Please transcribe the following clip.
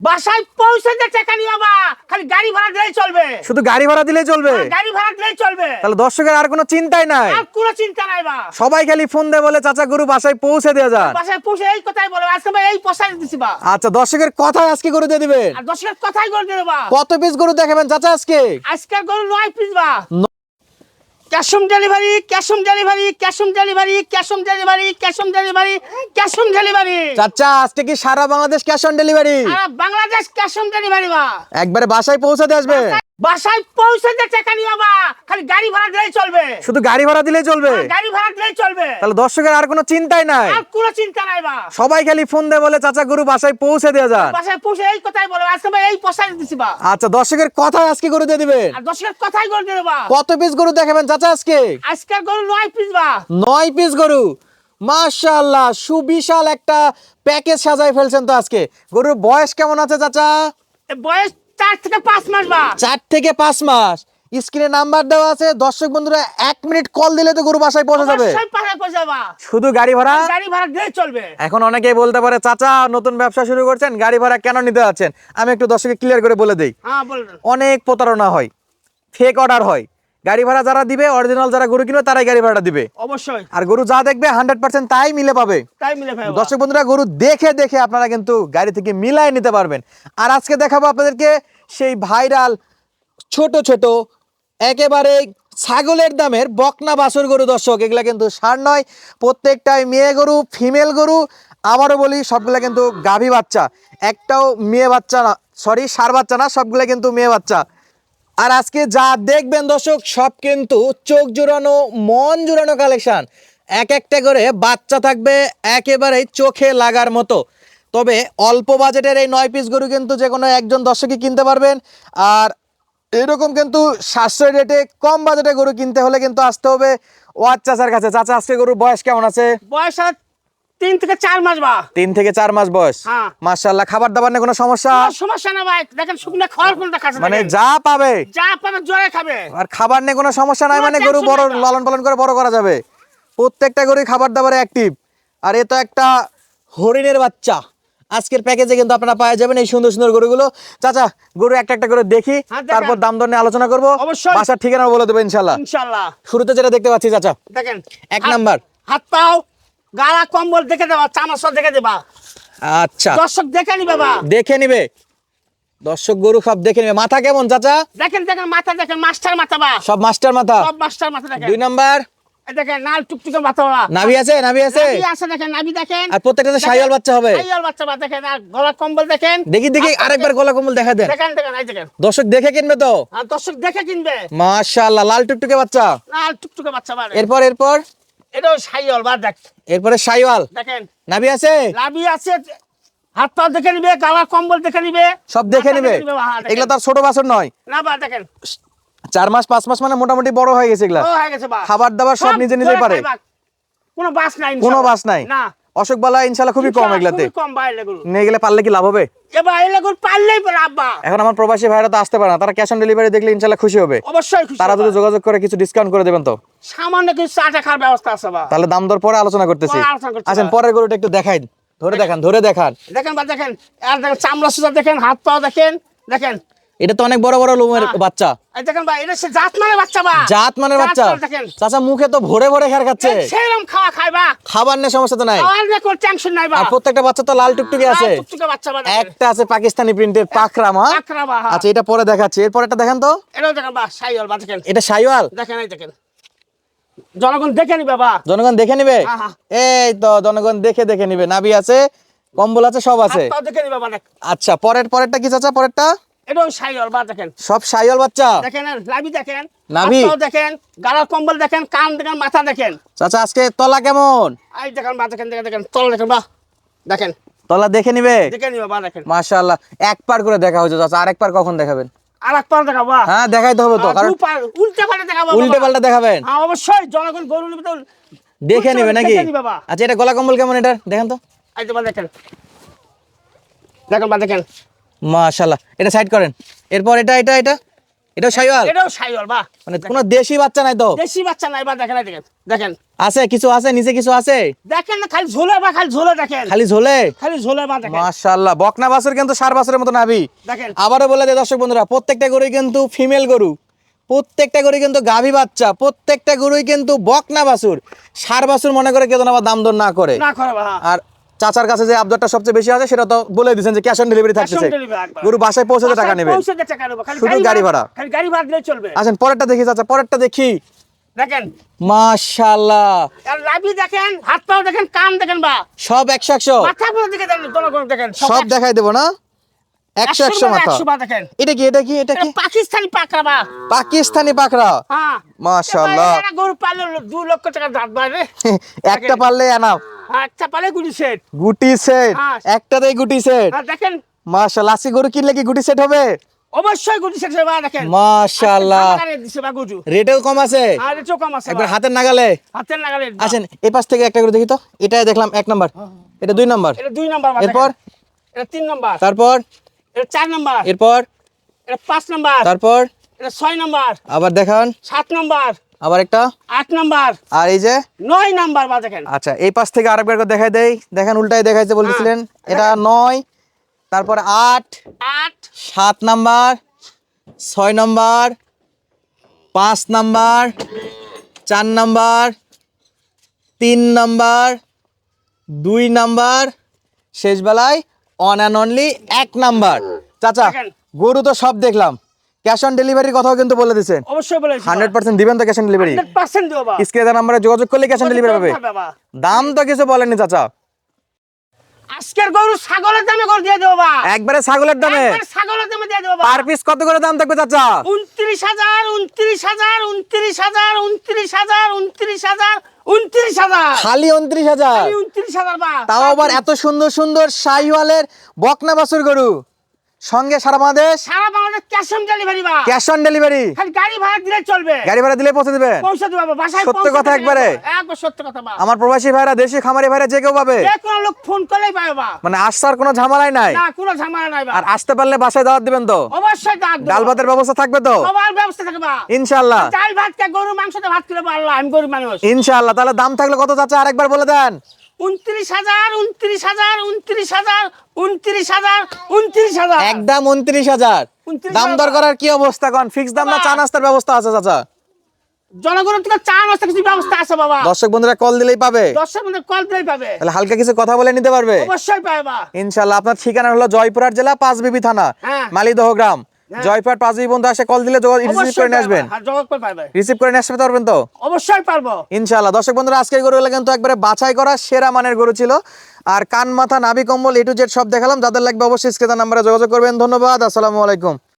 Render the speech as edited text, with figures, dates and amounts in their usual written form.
বাসায় পৌঁছাতে টাকা নিও বাবা, খালি গাড়ি ভাড়া দিলেই চলবে। শুধু গাড়ি ভাড়া দিলেই চলবে? গাড়ি ভাড়া দিলেই চলবে। তাহলে দর্শকের আর কোনো চিন্তাই নাই, আর কোনো চিন্তা নাই বা। সবাই খালি ফোন দেয় বলে চাচা গরু বাসায় পৌঁছে দেওয়া যায়। বাসায় পৌঁছে এই কথাই বলে, আজকে ভাই এই পয়সা দিছি বা। আচ্ছা, দর্শকের কথাই আজকে গরু দিয়ে দিবেন? আর দর্শকের কথাই করে দেবে বা। কত পিস গরু দেখাবেন চাচা আজকে? আজকে গরু 9 পিস বা। Cash on delivery, cash on delivery, cash on delivery, cash on delivery, cash on delivery, cash on delivery. চাচা আজকে কি সারা বাংলাদেশ ক্যাশ অন ডেলিভারি? আর বাংলাদেশ ক্যাশ অন ডেলিভারি বা। একবারে বাসায় পৌঁছে দিয়ে আসবে? বাসায় পৌঁছাতে টাকা নিও বাবা, খালি গাড়ি ভাড়া দিলেই চলবে। শুধু গাড়ি ভাড়া দিলেই চলবে? গাড়ি ভাড়া দিলেই চলবে। তাহলে দর্শকের আর কোনো চিন্তাই নাই, আর কোনো চিন্তা নাই বা। সবাই খালি ফোন দেয় বলে চাচা গরু বাসায় পৌঁছে দেওয়া যায়। বাসায় পৌঁছে এই কথাই বলে, আজকে ভাই এই পয়সা দিছি বা। আচ্ছা, দর্শকের কথাই আজকে গরু দিয়ে দিবেন? আর দর্শকের কথাই করে দেবে বা। কত পিস গরু দেখাবেন চাচা আজকে? আজকে গরু 9 পিস বা। 9 পিস গরু, মাশাআল্লাহ, সুবিশাল একটা প্যাকেজ সাজাই ফেলছেন তো আজকে। গরুর বয়স কেমন আছে চাচা? এ বয়স 4 থেকে 5 মাস বা। 4 থেকে 5 মাস। স্ক্রিনে নাম্বার দেওয়া আছে, দর্শক বন্ধুরা 1 মিনিট কল দিলে তো গরু বাসায় পৌঁছে যাবে। অবশ্যই পাঠায় পৌঁছে যাবা। শুধু গাড়ি ভাড়া? গাড়ি ভাড়া দিলেই চলবে। এখন অনেকেই বলতে পারে চাচা নতুন ব্যবসা শুরু করছেন, গাড়ি ভাড়া কেন নিতে যাচ্ছেন? আমি একটু দর্শককে ক্লিয়ার করে বলে দেই। হ্যাঁ বলুন। অনেক প্রতারণা হয়, ফেক অর্ডার হয়। গাড়ি ভাড়া যারা দিবে, অরিজিনাল যারা গরু কিনবে তারাই গাড়ি ভাড়াটা দিবে। অবশ্যই। আর গরু যা দেখবে 100% তাই মিলে পাবে। তাই মিলে ভাই। দর্শক বন্ধুরা, গরু দেখে দেখে আপনারা কিন্তু গাড়ি থেকে মিলাই নিতে পারবেন। আর আজকে দেখাবো আপনাদেরকে সেই ভাইরাল ছোট ছোট একেবারে ছাগলের দামের বকনা বাছুর গরু। দর্শক, এগুলা কিন্তু ষাঁড় নয়, প্রত্যেকটাই মেয়ে গরু, ফিমেল গরু। আবারও বলি, সবগুলা কিন্তু গাভী বাচ্চা, একটাও মেয়ে বাচ্চা না, সরি ষাঁড় বাচ্চা না, সবগুলা কিন্তু মেয়ে বাচ্চা। আর আজকে যা দেখবেন দর্শক, সব কিন্তু চোখ জুড়ানো, মন জুড়ানো কালেকশন। এক একটা করে বাচ্চা থাকবে একেবারেই চোখে লাগার মতো। তবে অল্প বাজেটের এই 9 পিস গরু কিন্তু যে কোনো একজন দর্শকই কিনতে পারবেন। আর এরকম কিন্তু সাশ্রয় রেটে কম বাজেটে গরু কিনতে হলে কিন্তু আসতে হবে ওয়াজ চাচার কাছে। চাচা আজকে গরুর বয়স কেমন আছে? বয়স 3 থেকে 4 মাস বা। 3 থেকে 4 মাস বয়স। হ্যাঁ। মাশাআল্লাহ, খাবার দাবার নিয়ে কোনো সমস্যা? কোনো সমস্যা না ভাই, দেখেন শুকনো খাওয়ার কোনটা খাচ্ছে, মানে দেখেন। যা পাবে যা পাবে জোরে খাবে। আর খাবার নিয়ে কোনো সমস্যা নাই, কোনো মানে গরু tension বড় নাই। লালন পালন করে বড় করা যাবে। প্রত্যেকটা গরুই খাবার দাবারে অ্যাক্টিভ। আর এ তো একটা হরিণের বাচ্চা। আজকের প্যাকেজে কিন্তু আপনারা পাওয়া যাবেন এই সুন্দর সুন্দর গরুগুলো। চাচা গরু একটা একটা করে দেখি, হ্যাঁ, দেখান। তারপর দাম দর নিয়ে আলোচনা করব। অবশ্যই। বাসার ঠিকানা বলে দেবো ইনশাল্লাহ। ইনশাআল্লাহ। শুরুতে যেটা দেখতে পাচ্ছি চাচা, দেখেন 1 নাম্বার। হাত পাও গালা কম্বল দেখে দেবা, চামচ দেখে দেবা। আচ্ছা, দর্শক দেখে নি বাবা। দেখে নিবে দর্শক, গরু সব দেখে নিবে। মাথা কেমন চাচা? দেখেন দেখেন মাথা দেখেন, মাস্টার মাথা বা। সব মাস্টার মাথা। সব মাস্টার মাথা দেখেন। 2 নাম্বার। এই দেখেন লাল টুকটুকে মাথা বা। নাভি আছে? নাভি আছে? নাভি আছে, দেখেন নাভি দেখেন। আর প্রত্যেকটা শাহিওয়াল বাচ্চা হবে? শাহিওয়াল বাচ্চা বা দেখেন। আর গলা কম্বল দেখেন। দেখি দেখি আরেকবার গলা কম্বল দেখা দেন। দেখেন দেখেন এই দেখেন। দর্শক দেখে কিনবে তো? আর দর্শক দেখে কিনবে। মাশাআল্লাহ, লাল টুকটুকে বাচ্চা। লাল টুকটুকে বাচ্চা বা। এরপর এরপর এটাও শাহিওয়াল বা, দেখ এরপরে শাহিওয়াল। দেখেন। নাভি আছে? নাভি আছে, হাত পা দেখে নিবে, গালা কম্বল দেখে নিবে, সব দেখে মাথা নিবে। বা, হ্যাঁ, দেখেন। এগুলা তার ছোট বাছুর নয়। না বা দেখেন 4 মাস 5 মাস মানে মোটামুটি বড় হয়ে গেছে এগুলা। ও হয়ে গেছে বা। খাবার দাবার সব নিজে নিজেই জোরে পারে? খায় বা। কোনো বাস নাই, কোনো ইনশাআল্লাহ। বাস নাই? না। অসুখ বালা ইনশাআল্লাহ খুবই কম এগুলাতে। খুবই কম ভাই এগুলো। নিয়ে গেলে পারলে কি লাভ হবে? এবার এগুলো পারলেই পারে আব্বা। এখন আমার প্রবাসী ভাইরা তো আসতে পারে না, তারা ক্যাশ অন ডেলিভারি দেখলে ইনশাআল্লাহ খুশি হবে। অবশ্যই খুশি তারা হবা। যদি যোগাযোগ করে কিছু ডিসকাউন্ট করে দেবেন তো? সামান্য কিছু চা খাওয়ার ব্যবস্থা আছে বা। তাহলে দাম দর পরে আলোচনা করতেছি। পরে আলোচনা করছি আচ্ছা, বা। পরের গরুটা একটু দেখাই, ধরে দেখান, ধরে দেখান। দেখেন বা দেখেন, আর দেখেন চামড়া সুতা দেখেন, হাত পা দেখেন, দেখেন। এটা তো অনেক বড় বড় লোমের বাচ্চা। এই দেখেন ভাই, এটা সে জাত মানে বাচ্চা বা। জাত মানের বাচ্চা। দেখেন। চাচা মুখে তো ভরে ভরে খেয়ার খাচ্ছে। সেরকম খাওয়া খায় বা। খাবার নিয়ে সমস্যা তো নাই? খাওয়ার নিয়ে কোনো টেনশন নাই বা। আর প্রত্যেকটা বাচ্চা তো লাল টুকটুকে আছে। লাল টুকটুকে বাচ্চা বা দেখেন। একটা আছে পাকিস্তানি প্রিন্টের পাকরা মা। পাকড়া বা, হ্যাঁ। আচ্ছা, এটা পরে দেখাচ্ছি। এরপর একটা দেখেন তো। এটাও দেখেন বা, শাহিওয়াল বা দেখেন। এটা শাহিওয়াল। দেখেন এই দেখেন। জনগণ দেখে নি বাবা। জনগণ দেখে নিবে? হ্যাঁ, হ্যাঁ। এই তো জনগণ দেখে দেখে নিবে। নাভি আছে, কম্বল আছে, সব আছে। হাত পা দেখে নি বাবা দেখ। আচ্ছা, পরেরটা কি চাচা? পরেরটা এটাও শাহিওয়াল বা দেখেন। সব শাহিওয়াল বাচ্চা। দেখেন আর নাভি দেখেন, নাভি। হাত পা দেখেন, গালার কম্বল দেখেন, কান দেখেন, মাথা দেখেন। চাচা আজকে তলা কেমন? এই দেখেন বা দেখেন, দেখেন দেখেন, তল দেখেন বা দেখেন। তলা দেখে নিবে? দেখে নিবা বা দেখেন। মাশাআল্লাহ, এক পার করে দেখা হয়েছে চাচা, আরেক পার কখন দেখাবেন? আর এক পার দেখাবা। হ্যাঁ, দেখাইতে হবে তো, কারণ উল্টে পাল্টে দেখাবো। উল্টে পাল্টা দেখাবেন। হ্যাঁ অবশ্যই, জনগণ গরু নিবে তো দেখে নিবে নাকি? দেখে নিবে বা। আচ্ছা, এটা গলা কম্বল কেমন এটা দেখেন তো? এই তো বা দেখেন, দেখেন বা দেখেন। মাশাআল্লাহ, এটা সাইড করেন। এরপর এটাও শাহিওয়াল। এটাও শাহিওয়াল বা। মানে কোনো দেশি বাচ্চা নাই তো? দেশি বাচ্চা নাই বা দেখেন, এই দেখেন দেখেন। আছে কিছু আছে, নিচে কিছু আছে, দেখেন না খালি ঝোলে বা খালি ঝোলে দেখেন, খালি ঝোলে। খালি ঝোলে বা দেখেন, মাশাআল্লাহ, বকনা বাছুর কিন্তু 4 বছরের মতো নাভি। দেখেন আবারও বলে দেয় দর্শক বন্ধুরা, প্রত্যেকটা গরুই কিন্তু ফিমেল গরু, প্রত্যেকটা গরুই কিন্তু গাভী বাচ্চা, প্রত্যেকটা গরুই কিন্তু বকনা বাছুর। 4 বাছুর মনে করে কেউ যেন আবার দাম দর না করে। না করে বা। আর চাচার কাছে যে আবদারটা সবচেয়ে বেশি আছে সেটা তো বলে দিয়েছেন যে ক্যাশ অন ডেলিভারি থাকতেছে, গরু বাসায় পৌঁছাতে টাকা নেবেন, পৌঁছাতে টাকা নেব, খালি শুধু গাড়ি ভাড়া। খালি গাড়ি ভাড়া দিলে চলবে। আসেন পরেরটা দেখি চাচা, পরেরটা দেখি। দেখেন মাশাআল্লাহ, আর লাভি দেখেন, হাত পাও দেখেন, কান দেখেন বা, সব 100 মাথা পুরো দিকে দেখেন, দোনো দেখেন, সব দেখাই দেবো না, 100 মাথা। 100 বা দেখেন, এটা কি, এটা কি, এটা কি? এটা পাকিস্তানি পাকড়া বা। পাকিস্তানি পাকড়া। হ্যাঁ মাশাআল্লাহ, এটা গরু পালে 2 লক্ষ টাকা দাঁত বাইরে। একটা পারলে এনাফ। আচ্ছা পালে গুলি সেট। গুটি সেট, হ্যাঁ। একটাতেই গুটি সেট। আর দেখেন মাশাআল্লাহ, আজকে গরু কিনলে কি গুটি সেট হবে? অবশ্যই গুলি সেট বা দেখেন। মাশাআল্লাহ, দিছে বা গরু। রেটেও কম আছে, আর এটা কম আছে একবার বা। হাতের নাগালে। হাতের নাগালে। আসেন এই পাশ থেকে একটা করে দেখি তো। এটা দেখলাম 1 নাম্বার, এটা 2 নাম্বার, এটা 2 নাম্বার বা। এরপর এটা 3 নাম্বার, তারপর এটা 4 নাম্বার, এরপর এটা 5 নাম্বার, তারপর এটা 6 নাম্বার, আবার দেখান, 7 নাম্বার, আবার একটা, 8 নাম্বার, আর এই যে 9 নাম্বার বা দেখেন। আচ্ছা এই পাশ থেকে আরেকবার করে দেখাই দেই। দেখেন উল্টাই দেখাইছে বলতেছিলেন, এটা 9, তারপর 8, 8, 7 number, 6 number, 5 number, 4 number, 3 number, 2 number, শেষ বেলায় অন অ্যান্ড অনলি 1 নাম্বার। চাচা দেখেন। গরু তো সব দেখলাম, ক্যাশ অন ডেলিভারির কথাও কিন্তু বলে দিচ্ছেন। অবশ্যই বলেছি 100% দিবেন তো ক্যাশ অন ডেলিভারি? 100% দেব বা। স্ক্রিনের নাম্বারে যোগাযোগ করলে ক্যাশ অন ডেলিভারি হবে। বা। দাম তো কিছু বলেননি চাচা, আজকের গরু ছাগলের দামে করে দিয়ে দেব বা। একবারে ছাগলের দামে। একবার ছাগলের দামে দিয়ে দেব বা। পার পিস কত করে দাম থাকবে চাচা? 29,000, 29,000, 29,000, 29,000, 29,000, 29,000, খালি 29,000? 29,000 বা। তাও আবার এত সুন্দর সুন্দর শাহিওয়ালের বকনা বাছুর গরু, সঙ্গে সারা বাংলাদেশ সারা বাংলাদেশ ক্যাশ অন ডেলিভারি বা। Cash on delivery. খালি গাড়ি ভাড়া দিলে চলবে। গাড়ি ভাড়া দিলে পৌঁছে দিবেন? পৌঁছে দেব বা, বাসায় সত্য পৌঁছে কথা দেব। একবারে? একবার সত্য কথা বা। আমার প্রবাসী ভাইরা, দেশি খামারি ভাইরা যে কেউ পাবে? যে কোনো লোক ফোন করলেই পাবে বা। মানে আসার কোনো ঝামেলাই নাই? না কোনো ঝামেলা নাই বা। আর আসতে পারলে বাসায় দাওয়াত দিবেন তো? অবশ্যই দাঁত দেব। ডাল ভাতের ব্যবস্থা থাকবে তো সবার ব্যবস্থা থাকে বা। ইনশাআল্লাহ? চাল ভাত কে গরু মাংস দিয়ে ভাত খেলে আল্লাহ, আমি গরিব মানুষ। ইনশাআল্লাহ। তাহলে দাম থাকলে কত চাচা আরেকবার বলে দেন। 29,000, 29,000, 29,000, 29,000, 29,000। একদম 29,000। 29,000 দাম দর করার কি অবস্থা কোন? ফিক্স দাম না চা নাস্তার ব্যবস্থা আছে চাচা? জনগণের থেকে চা নাস্তা কিছু ব্যবস্থা আছে বাবা। দর্শক বন্ধুরা কল দিলেই পাবে? 10 মধ্যে কল দিলেই পাবে। তাহলে হালকা কিছু কথা বলে নিতে পারবে? অবশ্যই পাবে বা। ইনশাআল্লাহ। আপনার ঠিকানা হলো জয়পুরহাট জেলা পাঁচবিবি থানা, হ্যাঁ। মালিদহ গ্রাম। জয়পুরহাট পাঁচবিবি বন্ধু আসে কল দিলে রিসিভ করে নিয়ে আসবেন। হ্যাঁ জগৎ পাবে। রিসিভ করে নিয়ে আসতে পারবেন তো? অবশ্যই পারবো। ইনশাআল্লাহ। দর্শক বন্ধুরা আজকের গরুগুলো কিন্তু একবারে বাছাই করা সেরা মানের গরু ছিল। আর কান মাথা নাভি কম্বল A to Z সব দেখালাম। যাদের লাগবে অবশ্যই স্ক্রিনের নাম্বারে যোগাযোগ করবেন। ধন্যবাদ, আসসালামু আলাইকুম।